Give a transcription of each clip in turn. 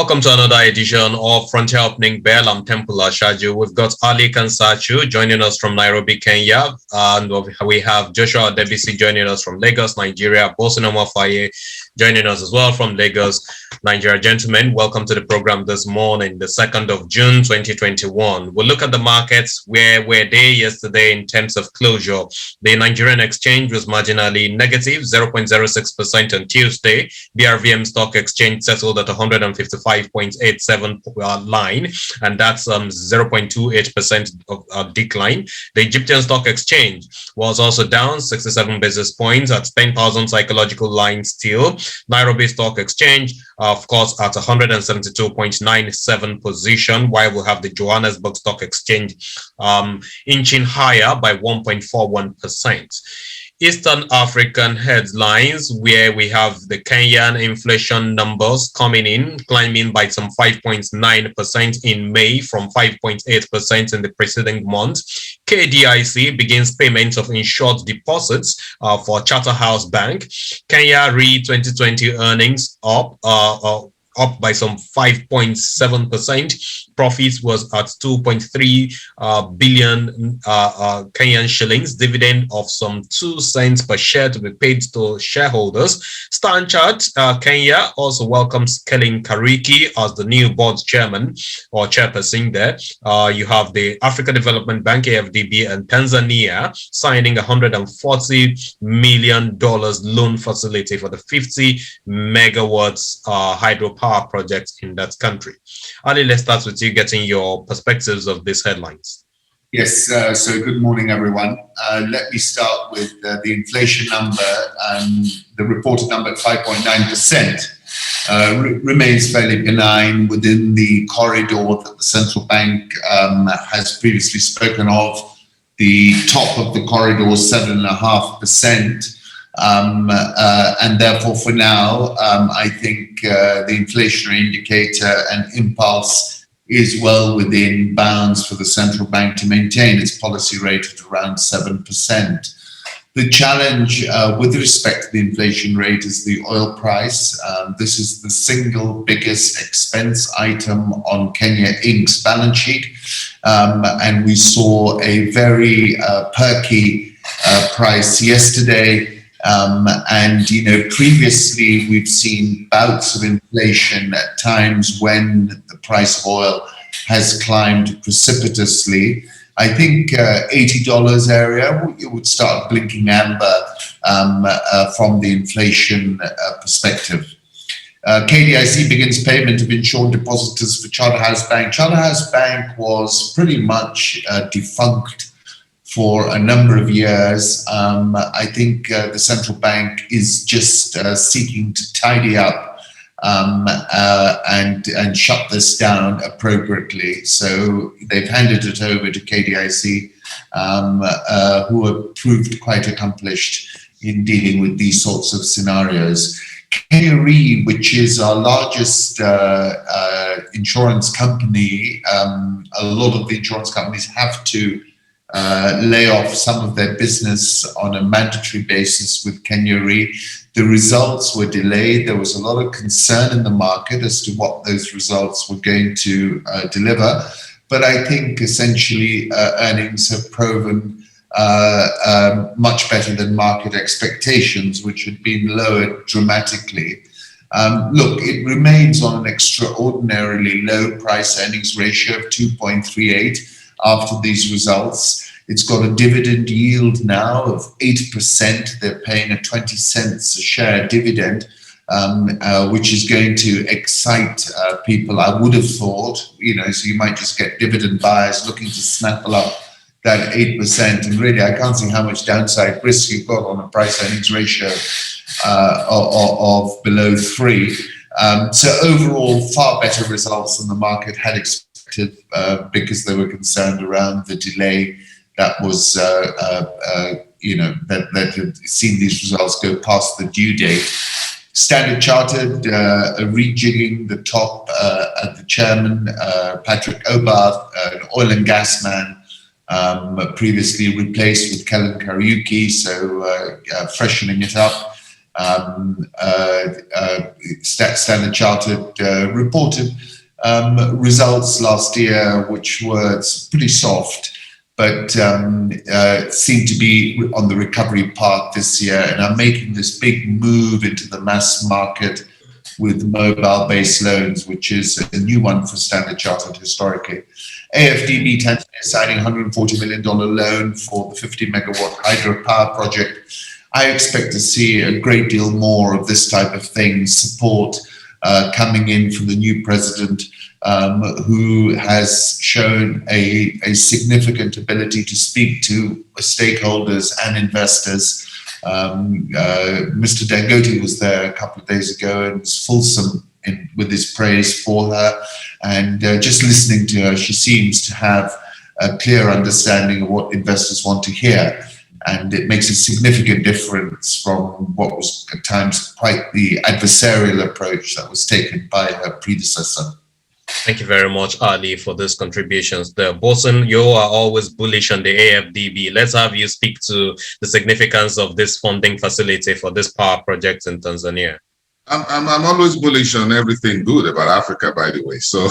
Welcome to another edition of Frontier Opening Bell. I'm Tempula Shaju. We've got Ali Kansachu joining us from Nairobi, Kenya. And we have Joshua Debisi joining us from Lagos, Nigeria. Bosun Faye joining us as well from Lagos, Nigeria. Gentlemen, welcome to the program this morning, the 2nd of June, 2021. We'll look at the markets. Where were they yesterday in terms of closure? The Nigerian exchange was marginally negative, 0.06% on Tuesday. BRVM Stock Exchange settled at 155.87 line, and that's 0.28% of decline. The Egyptian Stock Exchange was also down 67 basis points at 10,000 psychological lines still. Nairobi Stock Exchange, of course, at 172.97 position, while we have the Johannesburg Stock Exchange inching higher by 1.41%. Eastern African headlines, where we have the Kenyan inflation numbers coming in, climbing by some 5.9% in May from 5.8% in the preceding month. KDIC begins payments of insured deposits for Charterhouse Bank. Kenya Re 2020 earnings up by some 5.7%. Profits was at 2.3 billion Kenyan shillings. Dividend of some 2 cents per share to be paid to shareholders. StanChart Kenya also welcomes Kellen Kariki as the new board chairman or chairperson there. You have the Africa Development Bank, AfDB, and Tanzania signing $140 million loan facility for the 50 megawatts hydropower project in that country. Ali, let's start with you getting your perspectives of these headlines. Yes, so good morning, everyone. Let me start with the inflation number. The reported number at 5.9% remains fairly benign within the corridor that the central bank has previously spoken of. The top of the corridor is 7.5%. And therefore, for now, I think the inflationary indicator and impulse is well within bounds for the central bank to maintain its policy rate at around 7%. The challenge with respect to the inflation rate is the oil price. This is the single biggest expense item on Kenya Inc.'s balance sheet. And we saw a very perky price yesterday. And, you know, previously we've seen bouts of inflation at times when the price of oil has climbed precipitously. I think $80 area, it would start blinking amber from the inflation perspective. KDIC begins payment of insured depositors for Charterhouse Bank. Charterhouse Bank was pretty much defunct for a number of years. I think the central bank is just seeking to tidy up and shut this down appropriately. So they've handed it over to KDIC, who have proved quite accomplished in dealing with these sorts of scenarios. Kenya Re, which is our largest insurance company, a lot of the insurance companies have to lay off some of their business on a mandatory basis with Kenya Re. The results were delayed. There was a lot of concern in the market as to what those results were going to deliver. But I think essentially earnings have proven much better than market expectations, which had been lowered dramatically. Look, it remains on an extraordinarily low price earnings ratio of 2.38. After these results. It's got a dividend yield now of 8%. They're paying a 20 cents a share dividend, which is going to excite people, I would have thought, you know, so you might just get dividend buyers looking to snaffle up that 8%. And really, I can't see how much downside risk you've got on a price earnings ratio of below 3. So overall, far better results than the market had expected. Because they were concerned around the delay that was, you know, that had seen these results go past the due date. Standard Chartered rejigging the top at the chairman, Patrick Obarth, an oil and gas man, previously replaced with Kellen Kariuki, so freshening it up. Standard Chartered reported results last year, which were pretty soft, but seem to be on the recovery path this year and are making this big move into the mass market with mobile-based loans, which is a new one for Standard Chartered historically. AfDB Tanzania signing $140 million loan for the 50-megawatt hydropower project. I expect to see a great deal more of this type of thing, support coming in from the new president, who has shown a significant ability to speak to stakeholders and investors. Mr. Dangote was there a couple of days ago and was fulsome with his praise for her. And just listening to her, she seems to have a clear understanding of what investors want to hear. And it makes a significant difference from what was at times quite the adversarial approach that was taken by her predecessor. Thank you very much, Ali, for these contributions there. Bosun, you are always bullish on the AfDB. Let's have you speak to the significance of this funding facility for this power project in Tanzania. I'm always bullish on everything good about Africa, by the way. So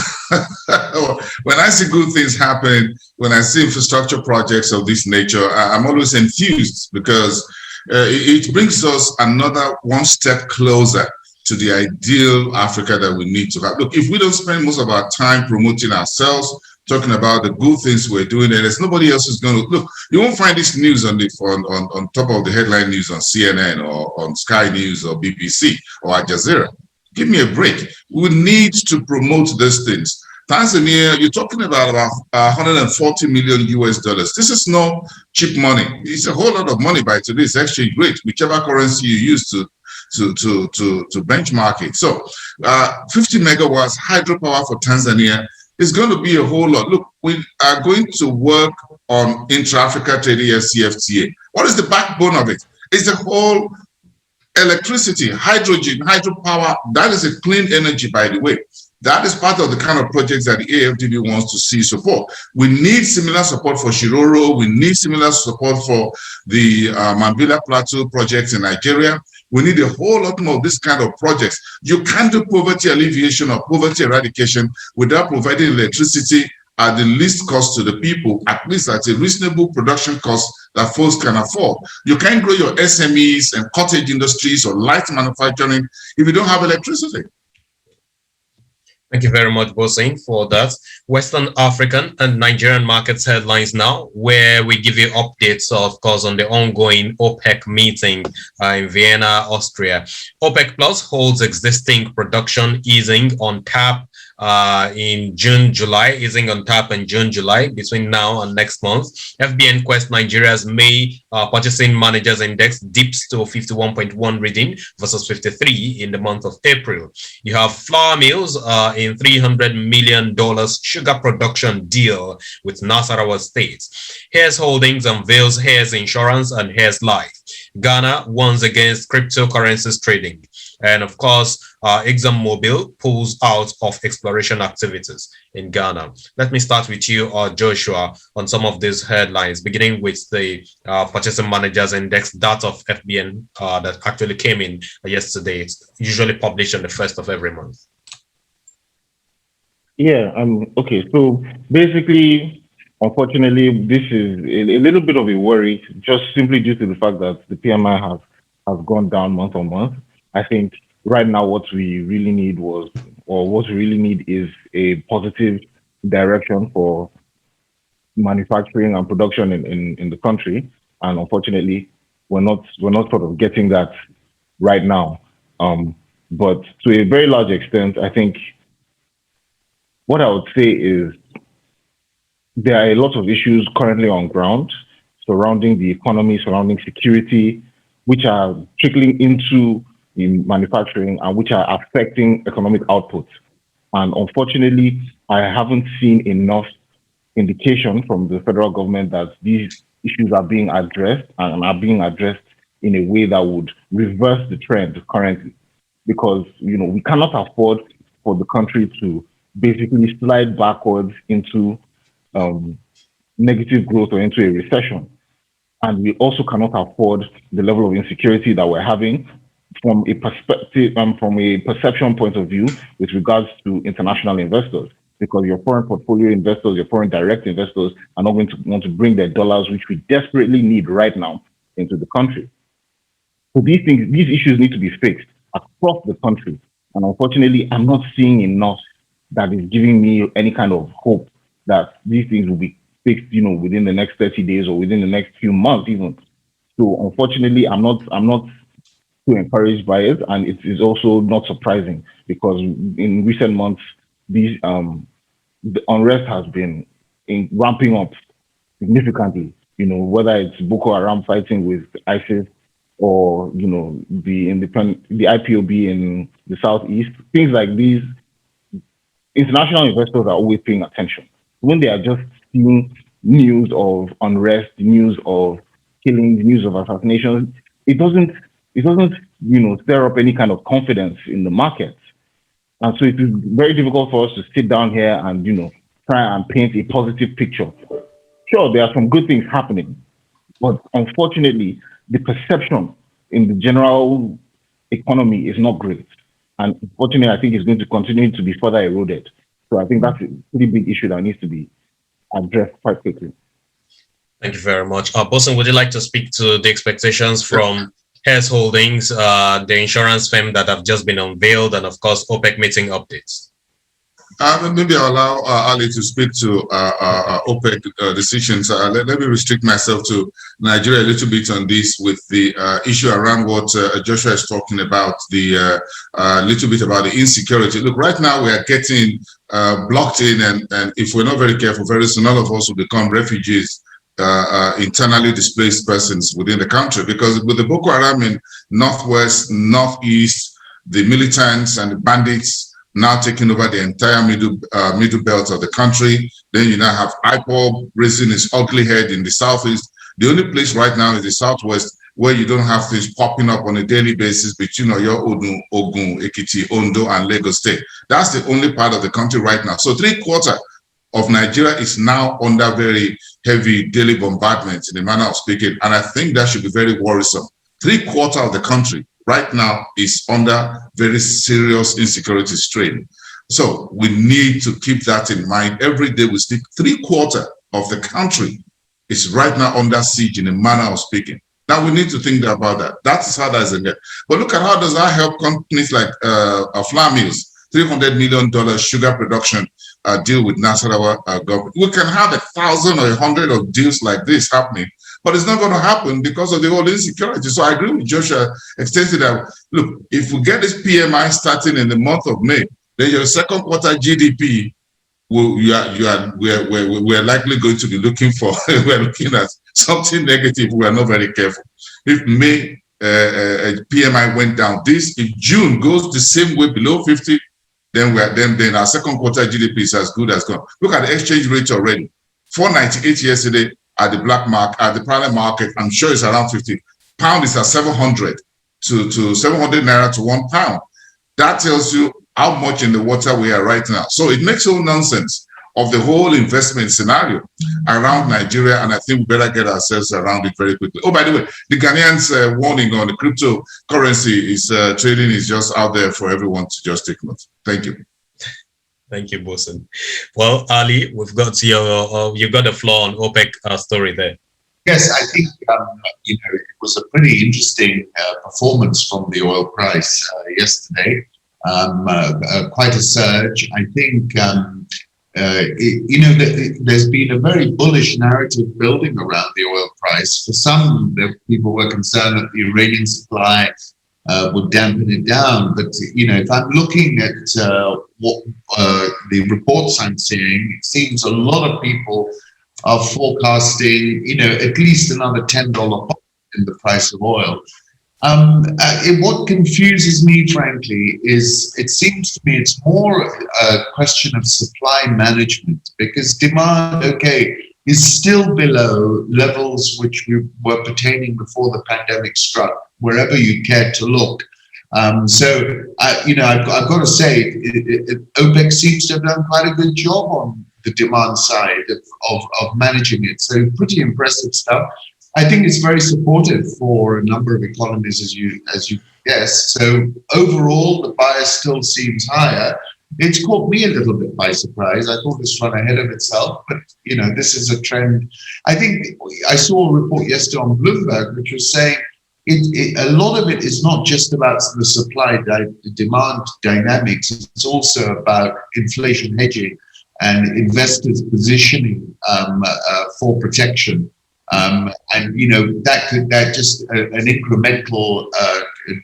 when I see good things happen, when I see infrastructure projects of this nature, I'm always enthused because it brings us another one step closer to the ideal Africa that we need to have. Look, if we don't spend most of our time promoting ourselves, talking about the good things we're doing, and there's nobody else who's going to look. You won't find this news on top of the headline news on CNN or on Sky News or BBC or Al Jazeera. Give me a break. We need to promote these things. Tanzania, you're talking about 140 million US dollars. This is no cheap money. It's a whole lot of money by today's exchange rate, whichever currency you use to benchmark it. So 50 megawatts hydropower for Tanzania is going to be a whole lot. Look, we are going to work on intra-Africa trading CFTA. What is the backbone of it? It's the whole electricity, hydrogen, hydropower. That is a clean energy, by the way. That is part of the kind of projects that the AfDB wants to see support. We need similar support for Shiroro. We need similar support for the Mambila Plateau projects in Nigeria. We need a whole lot more of this kind of projects. You can't do poverty alleviation or poverty eradication without providing electricity at the least cost to the people, at least at a reasonable production cost that folks can afford. You can't grow your SMEs and cottage industries or light manufacturing if you don't have electricity. Thank you very much, Bosin, for that. Western African and Nigerian markets headlines now, where we give you updates, of course, on the ongoing OPEC meeting in Vienna, Austria. OPEC Plus holds existing production easing on tap in June, July, easing on tap in June, July, between now and next month. FBN Quest Nigeria's May Purchasing Managers Index dips to 51.1 reading versus 53 in the month of April. You have FlourMills in $300 million sugar production deal with Nasarawa State. Hares Holdings unveils Hares Insurance and Hares Life. Ghana warns against cryptocurrencies trading. And of course, Exxon Mobil pulls out of exploration activities in Ghana. Let me start with you, Joshua, on some of these headlines, beginning with the Purchasing Managers Index data of FBN that actually came in yesterday. It's usually published on the 1st of every month. Yeah, okay. So basically, unfortunately, this is a little bit of a worry, just simply due to the fact that the PMI has gone down month on month. I think right now what we really need is a positive direction for manufacturing and production in the country. And unfortunately, we're not sort of getting that right now. But to a very large extent, I think what I would say is there are a lot of issues currently on ground surrounding the economy, surrounding security, which are trickling into manufacturing and which are affecting economic output. And unfortunately, I haven't seen enough indication from the federal government that these issues are being addressed and are being addressed in a way that would reverse the trend currently. Because, we cannot afford for the country to basically slide backwards into negative growth or into a recession. And we also cannot afford the level of insecurity that we're having from a perspective, from a perception point of view with regards to international investors, because your foreign portfolio investors, your foreign direct investors are not going to want to bring their dollars, which we desperately need right now, into the country. So these issues need to be fixed across the country. And unfortunately, I'm not seeing enough that is giving me any kind of hope that these things will be fixed, within the next 30 days or within the next few months even. So unfortunately, I'm not too encouraged by it, and it is also not surprising because in recent months, the unrest has been ramping up significantly. Whether it's Boko Haram fighting with ISIS or the IPOB in the southeast, things like these. International investors are always paying attention. When they are just seeing news of unrest, news of killings, news of assassinations, it doesn't stir up any kind of confidence in the markets. And so it is very difficult for us to sit down here and try and paint a positive picture. Sure, there are some good things happening, but unfortunately, the perception in the general economy is not great. And unfortunately, I think it's going to continue to be further eroded. So I think that's a pretty big issue that needs to be addressed quite quickly. Thank you very much. Bosun, would you like to speak to the expectations from Hess Holdings, the insurance firm that have just been unveiled, and of course, OPEC meeting updates? Maybe I'll allow Ali to speak to OPEC decisions. Let me restrict myself to Nigeria a little bit on this with the issue around what Joshua is talking about, the little bit about the insecurity. Look, right now we are getting blocked in, and if we're not very careful, very soon all of us will become refugees, internally displaced persons within the country, because with the Boko Haram in northwest, northeast, the militants and the bandits now taking over the entire middle belt of the country. Then you now have IPOB raising its ugly head in the southeast. The only place right now is the southwest, where you don't have things popping up on a daily basis between Oyo, Ogun, Ekiti, Ondo, and Lagos State. That's the only part of the country right now. So 3/4 of Nigeria is now under very heavy daily bombardment, in a manner of speaking, and I think that should be very worrisome. 3/4 of the country right now is under very serious insecurity strain. So we need to keep that in mind. Every day we speak, 3/4 of the country is right now under siege, in a manner of speaking. Now we need to think about that. That is how that is in there. But look at how does that help companies like FlourMills, $300 million sugar production deal with Nasarawa government. We can have 1,000 or 100 of deals like this happening, but it's not going to happen because of the whole insecurity. So I agree with Joshua extensively that, look, if we get this PMI starting in the month of May, then your second quarter GDP, we are likely going to be looking for, we're looking at something negative. We are not very careful. If May PMI went down, if June goes the same way below 50, then our second quarter GDP is as good as gone. Look at the exchange rate already. 498 yesterday at the black market, at the private market. I'm sure it's around 50. Pound is at 700 to 700 naira to £1. That tells you how much in the water we are right now. So it makes no nonsense of the whole investment scenario around Nigeria, and I think we better get ourselves around it very quickly. Oh, by the way, the Ghanaians' warning on the cryptocurrency is trading is just out there for everyone to just take note. Thank you. Thank you, Bosun. Well, Ali, we've got you got the floor on OPEC story there. Yes, I think it was a pretty interesting performance from the oil price yesterday. Quite a surge. I think there's been a very bullish narrative building around the oil price. For some, people were concerned that the Iranian supply would dampen it down. But, if I'm looking at what the reports I'm seeing, it seems a lot of people are forecasting, at least another $10 pop in the price of oil. What confuses me, frankly, is it seems to me it's more a question of supply management, because demand, is still below levels which we were pertaining before the pandemic struck, wherever you care to look. I've got to say, OPEC seems to have done quite a good job on the demand side of managing it. So pretty impressive stuff. I think it's very supportive for a number of economies, as you guessed. So overall, the bias still seems higher. It's caught me a little bit by surprise. I thought this run ahead of itself, but this is a trend. I think I saw a report yesterday on Bloomberg, which was saying a lot of it is not just about the supply demand dynamics. It's also about inflation hedging and investors positioning for protection. And that just an incremental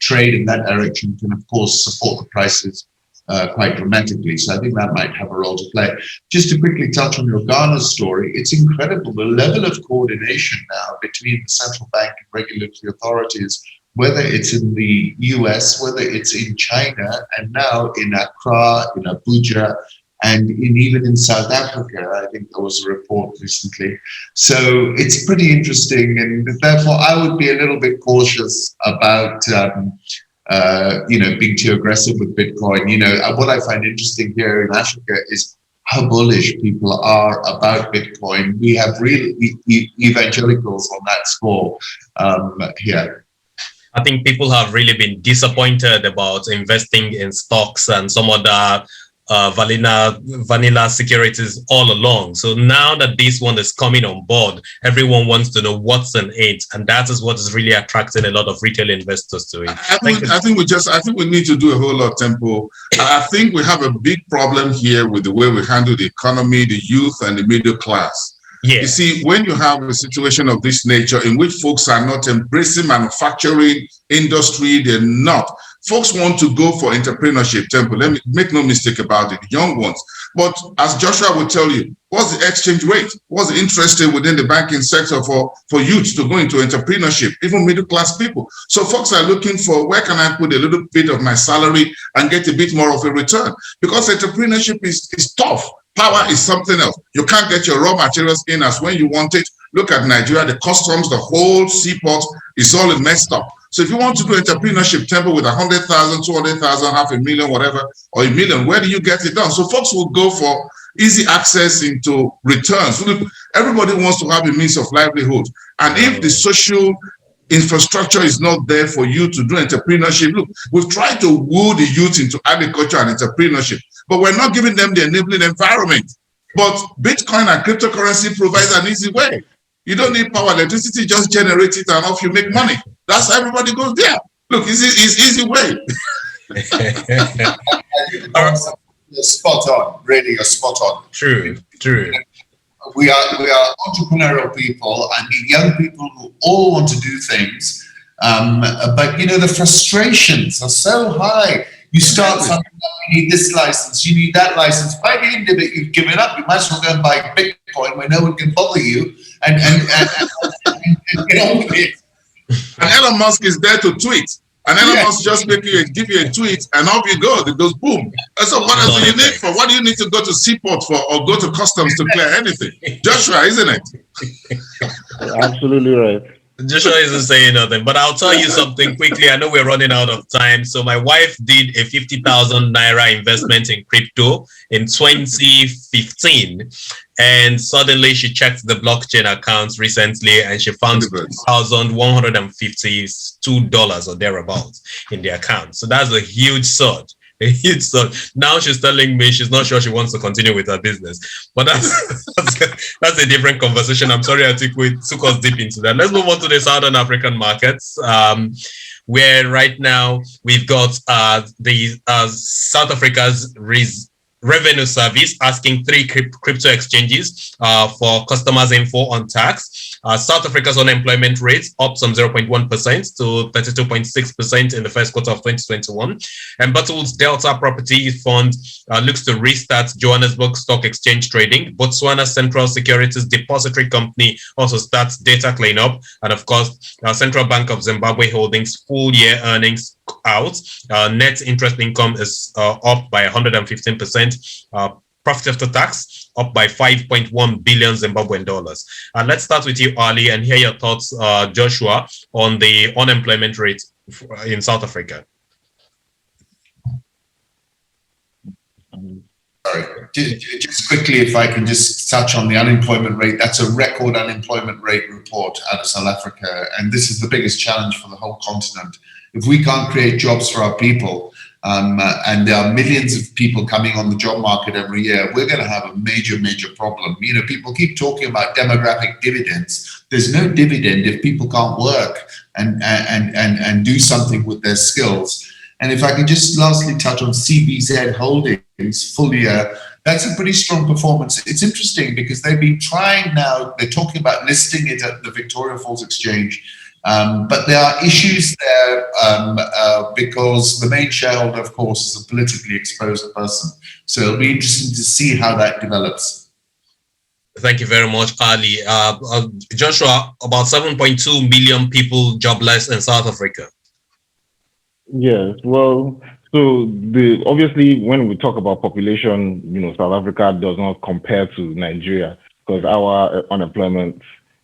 trade in that direction can of course support the prices quite dramatically. So I think that might have a role to play. Just to quickly touch on your Ghana story, it's incredible the level of coordination now between the central bank and regulatory authorities, whether it's in the US, whether it's in China, and now in Accra, in Abuja, and even in South Africa. I think there was a report recently. So it's pretty interesting, and therefore I would be a little bit cautious about being too aggressive with Bitcoin. What I find interesting here in Africa is how bullish people are about Bitcoin. We have real evangelicals on that score here. I think people have really been disappointed about investing in stocks and some other vanilla securities all along. So now that this one is coming on board, everyone wants to know what's in it, and that is what is really attracting a lot of retail investors to it. I think we need to do a whole lot, Tempo. I think we have a big problem here with the way we handle the economy, the youth, and the middle class. Yeah. You see, when you have a situation of this nature in which folks are not embracing manufacturing industry, they're not. Folks want to go for entrepreneurship, Temple. Let me make no mistake about it, young ones. But as Joshua will tell you, what's the exchange rate? What's the interest rate within the banking sector for youth to go into entrepreneurship, even middle class people? So folks are looking for, where can I put a little bit of my salary and get a bit more of a return? Because entrepreneurship is tough. Power is something else. You can't get your raw materials in as when you want it. Look at Nigeria, the customs, the whole seaport is all messed up. So if you want to do entrepreneurship, Temple, with 100,000, 200,000, 500,000, whatever, or $1 million, where do you get it done? So folks will go for easy access into returns. Everybody wants to have a means of livelihood. And if the social infrastructure is not there for you to do entrepreneurship, look, we've tried to woo the youth into agriculture and entrepreneurship, but we're not giving them the enabling environment. But Bitcoin and cryptocurrency provides an easy way. You don't need power, electricity, just generate it and off you make money. That's how everybody goes there. Look, it's easy way. You're spot on, really, you're spot on. True. We are entrepreneurial people. I mean, young people who all want to do things, but the frustrations are so high. You start something up, you need this license, you need that license. By the end of it, you've given up. You might as well go and buy Bitcoin where no one can bother you and get on with it. And Elon Musk is there to tweet. And Elon Musk just give you a tweet and off you go. It goes boom. And so what else do you need for? What do you need to go to seaport for or go to customs to clear anything? Joshua, isn't it? Absolutely right. Joshua isn't saying nothing, but I'll tell you something quickly. I know we're running out of time. So my wife did a 50,000 Naira investment in crypto in 2015. And suddenly she checked the blockchain accounts recently and she found $1,152 or thereabouts in the account. So that's a huge surge. Now she's telling me she's not sure she wants to continue with her business, but that's a different conversation. I'm sorry I took us deep into that. Let's move on to the Southern African markets, where right now we've got the South Africa's Revenue Service asking 3 crypto exchanges for customers' info on tax. South Africa's unemployment rate up some 0.1% to 32.6% in the first quarter of 2021. And Bottle's Delta Property Fund looks to restart Johannesburg Stock Exchange trading. Botswana Central Securities Depository Company also starts data cleanup. And of course, Central Bank of Zimbabwe Holdings full year earnings out. Net interest income is up by 115%. Profit after tax up by 5.1 billion Zimbabwean dollars. And let's start with you, Ali, and hear your thoughts, Joshua, on the unemployment rate in South Africa. Sorry, just quickly, if I can just touch on the unemployment rate. That's a record unemployment rate report out of South Africa. And this is the biggest challenge for the whole continent. If we can't create jobs for our people, and there are millions of people coming on the job market every year, we're going to have a major, major problem. You know, people keep talking about demographic dividends. There's no dividend if people can't work and do something with their skills. And if I can just lastly touch on CBZ Holdings full year, that's a pretty strong performance. It's interesting because they've been trying now, they're talking about listing it at the Victoria Falls Exchange. But there are issues there because the main shareholder, of course, is a politically exposed person. So it'll be interesting to see how that develops. Thank you very much, Ali. Joshua, about 7.2 million people jobless in South Africa. Yes, well, so obviously when we talk about population, you know, South Africa does not compare to Nigeria because our unemployment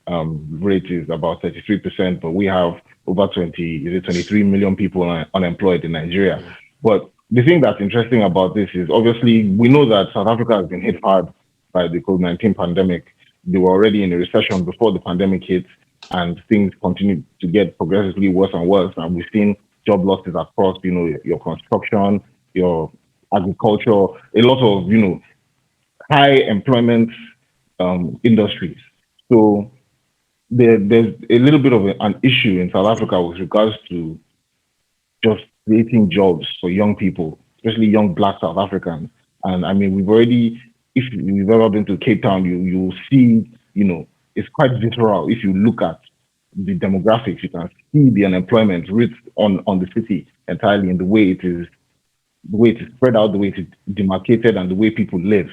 rate is about 33%, but we have over 23 million people unemployed in Nigeria. But the thing that's interesting about this is obviously we know that South Africa has been hit hard by the COVID-19 pandemic. They were already in a recession before the pandemic hit, and things continue to get progressively worse and worse. And we've seen job losses across, you know, your construction, your agriculture, a lot of, you know, high employment industries. So there's a little bit of an issue in South Africa with regards to just creating jobs for young people, especially young Black South Africans. And I mean, if you've ever been to Cape Town, you'll see, you know, it's quite visceral. If you look at the demographics, you can see the unemployment rate on the city entirely in the way it is spread out, the way it is demarcated, and the way people live.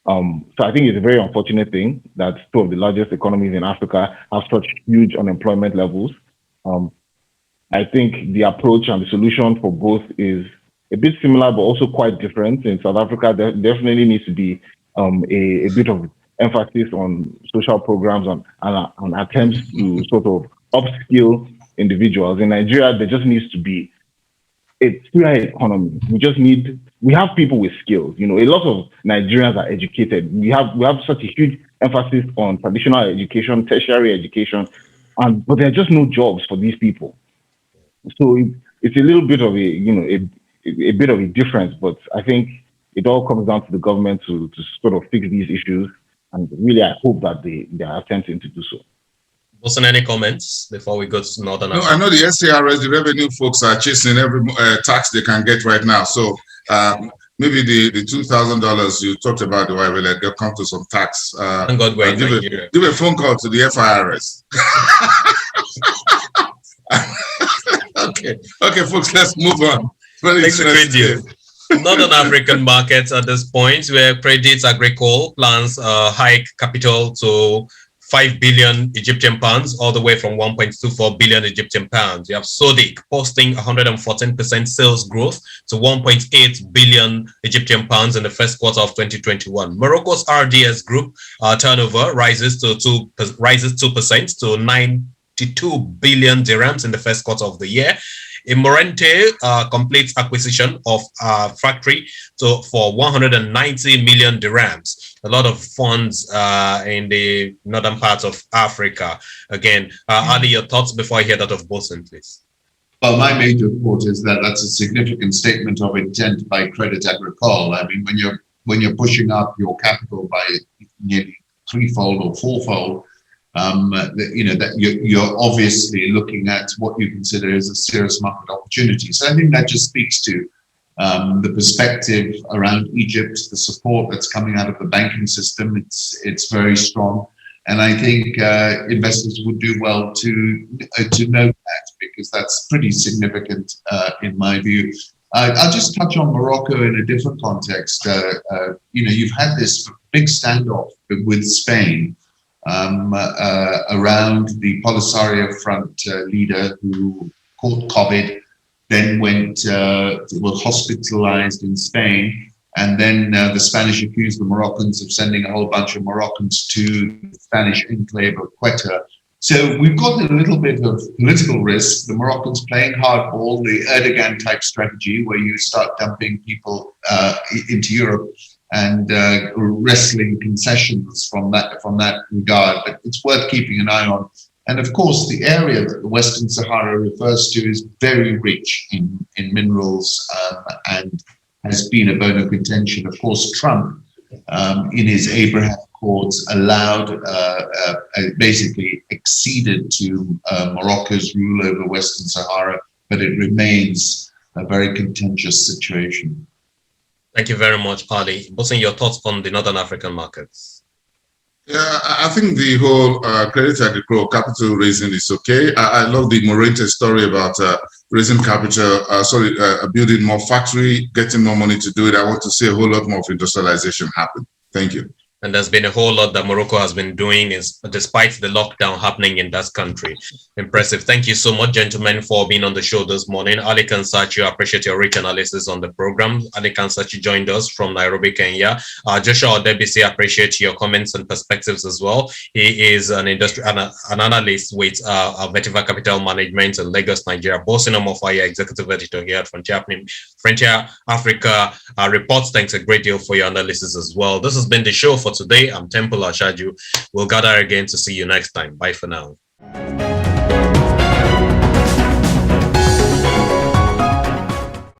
So I think it's a very unfortunate thing that two of the largest economies in Africa have such huge unemployment levels. I think the approach and the solution for both is a bit similar, but also quite different. In South Africa, there definitely needs to be a bit of emphasis on social programs on attempts to sort of upskill individuals. In Nigeria, there just needs to be a clear economy. We have people with skills. You know, a lot of Nigerians are educated. We have such a huge emphasis on traditional education, tertiary education, but there are just no jobs for these people. So it's a little bit of a bit of a difference, but I think it all comes down to the government to sort of fix these issues. And really, I hope that they are attempting to do so. Bosun, any comments before we go to Northern Africa? No, I know the SARS, the revenue folks are chasing every tax they can get right now. So maybe the $2,000 you talked about a while ago, they'll come to some tax. Thank God we're in Nigeria. Give a phone call to the FIRS. Okay, folks, let's move on. Thanks for video. Northern African markets at this point, where Credit Agricole plans hike capital to 5 billion Egyptian pounds, all the way from 1.24 billion Egyptian pounds. You have Sodiq posting 114% sales growth to 1.8 billion Egyptian pounds in the first quarter of 2021. Morocco's RDS Group turnover rises 2% to 92 billion dirhams in the first quarter of the year. Morente completes acquisition of factory for 190 million dirhams. A lot of funds in the northern part of Africa. Again, Ali, your thoughts before I hear that of Bosun, please. Well, my major thought is that that's a significant statement of intent by Credit Agricole. I mean, when you're pushing up your capital by nearly threefold or fourfold, that you're obviously looking at what you consider as a serious market opportunity. So I think that just speaks to the perspective around Egypt, the support that's coming out of the banking system. It's very strong, and I think investors would do well to note that, because that's pretty significant in my view. I'll just touch on Morocco in a different context. You've had this big standoff with Spain around the Polisario Front leader who caught COVID, then was hospitalized in Spain, and then the Spanish accused the Moroccans of sending a whole bunch of Moroccans to the Spanish enclave of Quetta. So we've got a little bit of political risk. The Moroccans playing hardball, the Erdogan type strategy where you start dumping people into Europe. and wrestling concessions from that regard. But it's worth keeping an eye on. And of course, the area that the Western Sahara refers to is very rich in minerals and has been a bone of contention. Of course, Trump, in his Abraham Accords, allowed, basically acceded to Morocco's rule over Western Sahara, but it remains a very contentious situation. Thank you very much, Ali. Bosun, your thoughts on the Northern African markets? Yeah, I think the whole Credit Agricole capital raising is okay. I love the Morente story about raising capital, building more factory, getting more money to do it. I want to see a whole lot more of industrialization happen. Thank you. And there's been a whole lot that Morocco has been doing, despite the lockdown happening in that country. Impressive. Thank you so much, gentlemen, for being on the show this morning. Ali Kansachi, I appreciate your rich analysis on the program. Ali Kansachi joined us from Nairobi, Kenya. Joshua Odebisi, I appreciate your comments and perspectives as well. He is an analyst with Vetiva Capital Management in Lagos, Nigeria. Bosun Omofaya, executive editor here at Frontier Africa Reports. Thanks a great deal for your analysis as well. This has been the show for today. I'm Temple Ashaju. We'll gather again to see you next time. Bye for now.